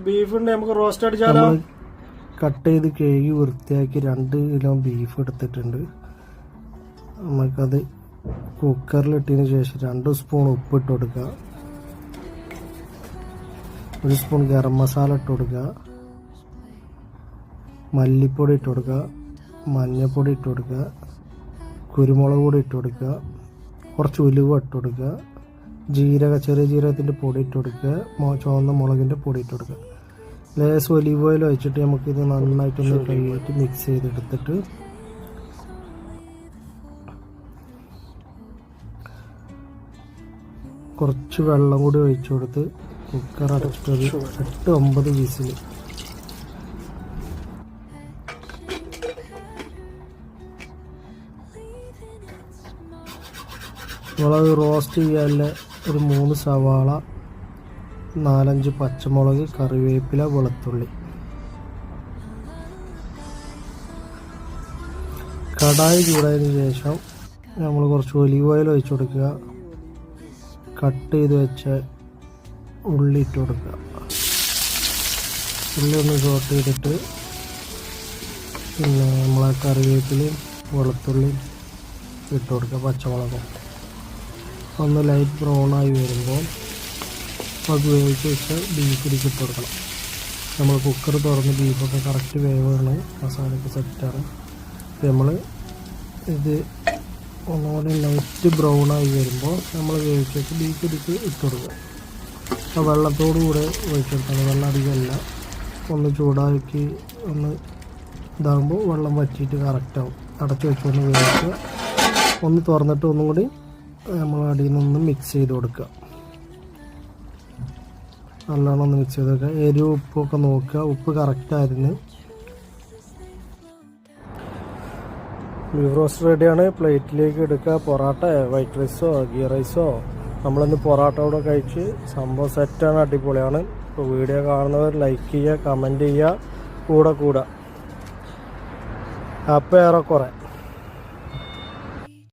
Beef ഉണ്ട്, നമുക്ക് roast അടിച്ചാലോ? Cut ചെയ്ത് കഴുകി വൃത്തിയാക്കി 2 കിലോ ബീഫ് എടുത്തിട്ടുണ്ട്. നമുക്കത് കുക്കറിലിട്ടതിന് ശേഷം 2 സ്പൂൺ ഉപ്പിട്ട് കൊടുക്കുക, 1 സ്പൂൺ ഗരം മസാല ഇട്ട് കൊടുക്കുക, മല്ലിപ്പൊടി ഇട്ട് കൊടുക്കുക, മഞ്ഞൾപ്പൊടി ഇട്ട് കൊടുക്കുക, കുരുമുളക് പൊടി ഇട്ട് കൊടുക്കുക, കുറച്ച് ഉലുവ ഇട്ട് കൊടുക്കുക, ചെറിയ ജീരകത്തിൻ്റെ പൊടി ഇട്ട് കൊടുക്കുക, ചുവന്ന മുളകിൻ്റെ പൊടി ഇട്ട് കൊടുക്കുക. ലേശം ഒലിവ് ഓയിൽ ഒഴിച്ചിട്ട് നമുക്കിത് നന്നായിട്ടൊന്ന് കഴുകിയിട്ട് മിക്സ് ചെയ്തെടുത്തിട്ട് കുറച്ച് വെള്ളം കൂടി ഒഴിച്ചു കൊടുത്ത് കുക്കർ അടച്ചിട്ടൊരു 8-9 വിസിൽ. മുളക് റോസ്റ്റ് ചെയ്യാനുള്ള ഒരു 3 സവാള, 4-5 പച്ചമുളക്, കറിവേപ്പില, വെളുത്തുള്ളി. കടായി ചൂടായതിനു ശേഷം നമ്മൾ കുറച്ച് ഒലിവ് ഓയിൽ ഒഴിച്ചു കൊടുക്കുക, കട്ട് ചെയ്ത് വെച്ച ഉള്ളി ഇട്ട് കൊടുക്കുക. ഉള്ളി ഒന്ന് ഷോട്ട് ചെയ്തിട്ട് പിന്നെ നമ്മളെ കറിവേപ്പിലയും വെളുത്തുള്ളിയും ഇട്ട് കൊടുക്കുക, പച്ചമുളകും. ഒന്ന് ലൈറ്റ് ബ്രൗണായി വരുമ്പോൾ അത് വേവിച്ച് വെച്ച് ബീഫിലേക്ക് ഇട്ട് കൊടുക്കണം. നമ്മൾ കുക്കർ തുറന്ന് ബീഫൊക്കെ കറക്റ്റ് വേവാണ്, മസാലയൊക്കെ സെറ്റാണ്. നമ്മൾ ഇത് ഒന്നുകൂടി ലൈറ്റ് ബ്രൗണായി വരുമ്പോൾ നമ്മൾ വേവിച്ച് വെച്ച് ബീഫിലേക്ക് ഇട്ട് കൊടുക്കുക. ആ വെള്ളത്തോടു കൂടെ ഒഴിച്ചെടുക്കണം, വെള്ളം അധികമല്ല. ഒന്ന് ചൂടാക്കി ഒന്ന് ഇതാകുമ്പോൾ വെള്ളം വറ്റിയിട്ട് കറക്റ്റാവും. അടച്ചു വെച്ചൊന്ന് വേവിച്ച് ഒന്ന് തുറന്നിട്ട് ഒന്നും കൂടി നമ്മൾ അടിയിൽ നിന്ന് മിക്സ് ചെയ്ത് കൊടുക്കുക. നല്ലോണം ഒന്ന് മിക്സ് ചെയ്ത് വെക്കുക. എരിവ് ഉപ്പൊക്കെ നോക്കുക, ഉപ്പ് കറക്റ്റായിരുന്നു. ബീഫ് റോസ്റ്റ് റെഡിയാണ്. പ്ലേറ്റിലേക്ക് എടുക്കുക. പൊറോട്ട, വൈറ്റ് റൈസോ ഗീ റൈസോ, നമ്മളിന്ന് പൊറോട്ട കൂടെ കഴിച്ച് സംഭവം സെറ്റാണ്, അടിപൊളിയാണ്. ഇപ്പോൾ വീഡിയോ കാണുന്നവർ ലൈക്ക് ചെയ്യുക, കമൻറ്റ് ചെയ്യുക, കൂടെ അപ്പോൾ ഏറെക്കുറെ